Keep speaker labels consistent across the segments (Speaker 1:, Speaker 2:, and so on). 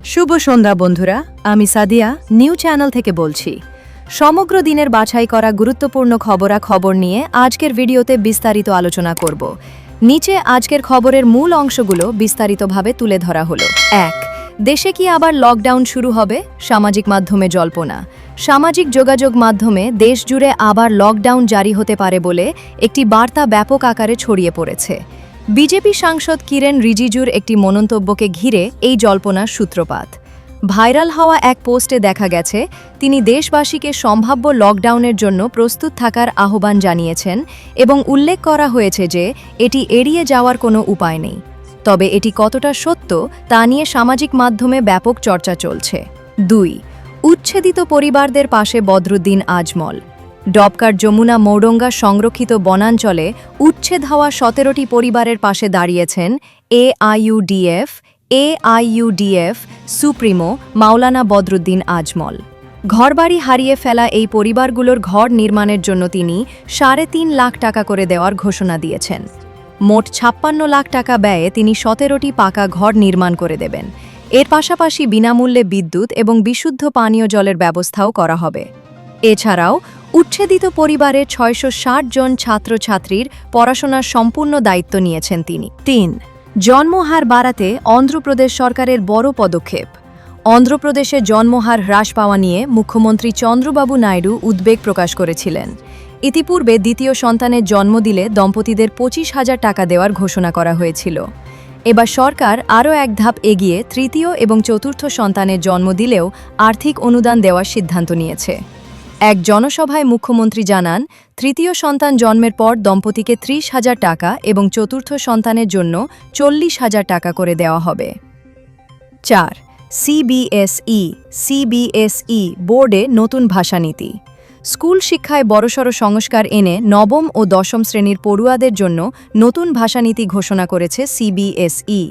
Speaker 1: শুভ সন্ধ্যা বন্ধুরা, আমি Sadia new channel থেকে বলছি। সমগ্র দিনের বাছাই করা গুরুত্বপূর্ণ খবর নিয়ে আজকের ভিডিওতে বিস্তারিত আলোচনা করব। নিচে আজকের খবরের মূল অংশগুলো বিস্তারিতভাবে তুলে ধরা হলো। ১. দেশে কি আবার লকডাউন শুরু হবে? সামাজিক মাধ্যমে জল্পনা। সামাজিক যোগাযোগ মাধ্যমে দেশ জুড়ে আবার লকডাউন জারি হতে পারে বলে একটি বার্তা ব্যাপক আকারে ছড়িয়ে পড়েছে। বিজেপি সাংসদ কিরেন রিজিজুর একটি মন্তব্যকে ঘিরে এই জল্পনার সূত্রপাত। ভাইরাল হওয়া এক পোস্টে দেখা গেছে তিনি দেশবাসীকে সম্ভাব্য লকডাউনের জন্য প্রস্তুত থাকার আহ্বান জানিয়েছেন এবং উল্লেখ করা হয়েছে যে এটি এড়িয়ে যাওয়ার কোনো উপায় নেই। তবে এটি কতটা সত্য তা নিয়ে সামাজিক মাধ্যমে ব্যাপক চর্চা চলছে। ২. উচ্ছেদিত পরিবারদের পাশে বদরুদ্দিন আজমল। ডবকার যমুনা মৌডঙ্গা সংরক্ষিত বনাঞ্চলে উচ্ছেদ হওয়া ১৭টি পরিবারের পাশে দাঁড়িয়েছেন এআইইউডিএফ সুপ্রিমো মাওলানা বদরুদ্দিন আজমল। ঘরবাড়ি হারিয়ে ফেলা এই পরিবারগুলোর ঘর নির্মাণের জন্য তিনি ৩.৫ লাখ টাকা করে দেওয়ার ঘোষণা দিয়েছেন। মোট ৫৬ লাখ টাকা ব্যয়ে তিনি ১৭টি পাকা ঘর নির্মাণ করে দেবেন। এর পাশাপাশি বিনামূল্যে বিদ্যুৎ এবং বিশুদ্ধ পানীয় জলের ব্যবস্থাও করা হবে। এছাড়াও উচ্ছেদিত পরিবারের ৬৬০ জন ছাত্রছাত্রীর পড়াশোনার সম্পূর্ণ দায়িত্ব নিয়েছেন তিনি। ৩. জন্মহার বাড়াতে অন্ধ্রপ্রদেশ সরকারের বড় পদক্ষেপ। অন্ধ্রপ্রদেশে জন্মহার হ্রাস পাওয়া নিয়ে মুখ্যমন্ত্রী চন্দ্রবাবু নাইডু উদ্বেগ প্রকাশ করেছিলেন। ইতিপূর্বে দ্বিতীয় সন্তানের জন্ম দিলে দম্পতিদের ২৫,০০০ টাকা দেওয়ার ঘোষণা করা হয়েছিল। এবার সরকার আরও এক ধাপ এগিয়ে তৃতীয় এবং চতুর্থ সন্তানের জন্ম দিলেও আর্থিক অনুদান দেওয়ার সিদ্ধান্ত নিয়েছে। এক জনসভায় মুখ্যমন্ত্রী জানান, তৃতীয় সন্তান জন্মের পর দম্পতিকে ৩০,০০০ টাকা এবং চতুর্থ সন্তানের জন্য ৪০,০০০ টাকা করে দেওয়া হবে। ৪. সিবিএসই বোর্ডে নতুন ভাষানীতি। স্কুল শিক্ষায় বড়সড় সংস্কার এনে নবম ও দশম শ্রেণীর পড়ুয়াদের জন্য নতুন ভাষানীতি ঘোষণা করেছে সিবিএসই।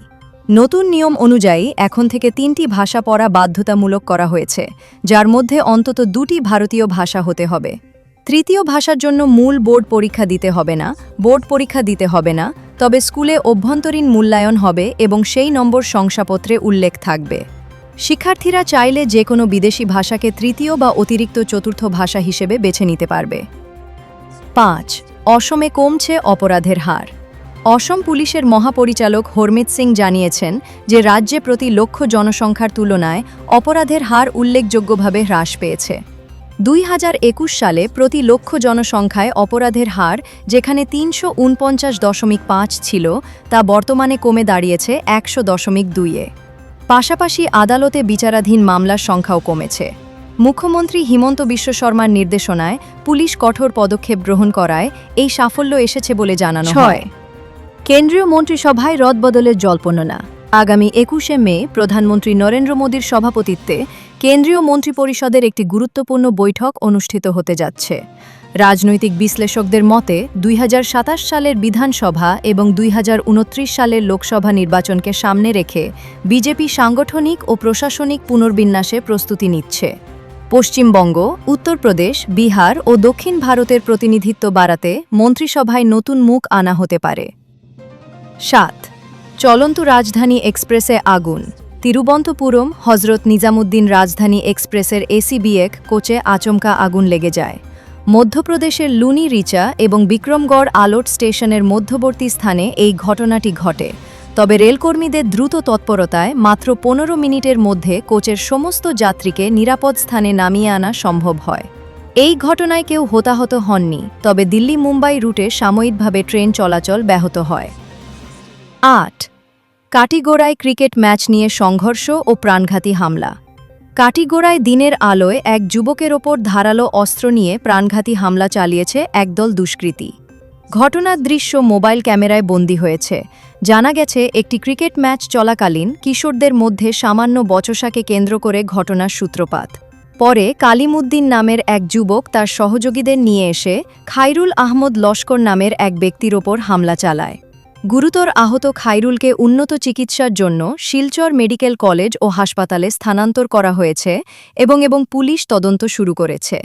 Speaker 1: নতুন নিয়ম অনুযায়ী এখন থেকে ৩টি ভাষা পড়া বাধ্যতামূলক করা হয়েছে, যার মধ্যে অন্তত 2টি ভারতীয় ভাষা হতে হবে। তৃতীয় ভাষার জন্য মূল বোর্ড পরীক্ষা দিতে হবে না, তবে স্কুলে অভ্যন্তরীণ মূল্যায়ন হবে এবং সেই নম্বর শংসাপত্রে উল্লেখ থাকবে। শিক্ষার্থীরা চাইলে যে কোনো বিদেশি ভাষাকে তৃতীয় বা অতিরিক্ত চতুর্থ ভাষা হিসেবে বেছে নিতে পারবে। ৫. অসমে কমছে অপরাধের হার। অসম পুলিশের মহাপরিচালক হরমিত সিং জানিয়েছেন যে রাজ্যে প্রতি লক্ষ জনসংখ্যার তুলনায় অপরাধের হার উল্লেখযোগ্যভাবে হ্রাস পেয়েছে। ২০২১ সালে প্রতি লক্ষ জনসংখ্যায় অপরাধের হার যেখানে ৩৪৯.৫ ছিল, তা বর্তমানে কমে দাঁড়িয়েছে ১০০.২-এ। পাশাপাশি আদালতে বিচারাধীন মামলার সংখ্যাও কমেছে। মুখ্যমন্ত্রী হিমন্ত বিশ্ব শর্মার নির্দেশনায় পুলিশ কঠোর পদক্ষেপ গ্রহণ করায় এই সাফল্য এসেছে বলে জানানো হয়। কেন্দ্রীয় মন্ত্রিসভায় রদবদলের জল্পনা। আগামী ২১শে মে প্রধানমন্ত্রী নরেন্দ্র মোদীর সভাপতিত্বে কেন্দ্রীয় মন্ত্রিপরিষদের একটি গুরুত্বপূর্ণ বৈঠক অনুষ্ঠিত হতে যাচ্ছে। রাজনৈতিক বিশ্লেষকদের মতে ২০২৭ সালের বিধানসভা এবং ২০২৯ সালের লোকসভা নির্বাচনকে সামনে রেখে বিজেপি সাংগঠনিক ও প্রশাসনিক পুনর্বিন্যাসে প্রস্তুতি নিচ্ছে। পশ্চিমবঙ্গ, উত্তরপ্রদেশ, বিহার ও দক্ষিণ ভারতের প্রতিনিধিত্ব বাড়াতে মন্ত্রিসভায় নতুন মুখ আনা হতে পারে। ৭. চলন্ত রাজধানী এক্সপ্রেসে আগুন। তিরুবনন্তপুরম হজরত নিজামুদ্দিন রাজধানী এক্সপ্রেসের এসি-1 কোচে আচমকা আগুন লেগে যায়। মধ্যপ্রদেশের লুনি রিচা এবং বিক্রমগড় আলোট স্টেশনের মধ্যবর্তী স্থানে এই ঘটনাটি ঘটে। তবে রেলকর্মীদের দ্রুত তৎপরতায় মাত্র ১৫ মিনিটের মধ্যে কোচের সমস্ত যাত্রীকে নিরাপদ স্থানে নামিয়ে আনা সম্ভব হয়। এই ঘটনায় কেউ হতাহত হননি, তবে দিল্লি মুম্বাই রুটে সাময়িকভাবে ট্রেন চলাচল ব্যাহত হয়। ৮. কাটিগোড়ায় ক্রিকেট ম্যাচ নিয়ে সংঘর্ষ ও প্রাণঘাতী হামলা। কাটিগোড়ায় দিনের আলোয় এক যুবকের ওপর ধারালো অস্ত্র নিয়ে প্রাণঘাতী হামলা চালিয়েছে একদল দুষ্কৃতী। ঘটনার দৃশ্য মোবাইল ক্যামেরায় বন্দী হয়েছে। জানা গেছে একটি ক্রিকেট ম্যাচ চলাকালীন কিশোরদের মধ্যে সামান্য বচসাকে কেন্দ্র করে ঘটনার সূত্রপাত। পরে কালিমুদ্দিন নামের এক যুবক তার সহযোগীদের নিয়ে এসে খাইরুল আহমদ লস্কর নামের এক ব্যক্তির ওপর হামলা চালায়। গুরুতর আহত খাইরুলকে উন্নত চিকিৎসার জন্য শিলচর মেডিকেল কলেজ ও হাসপাতালে স্থানান্তর করা হয়েছে এবং পুলিশ তদন্ত শুরু করেছে।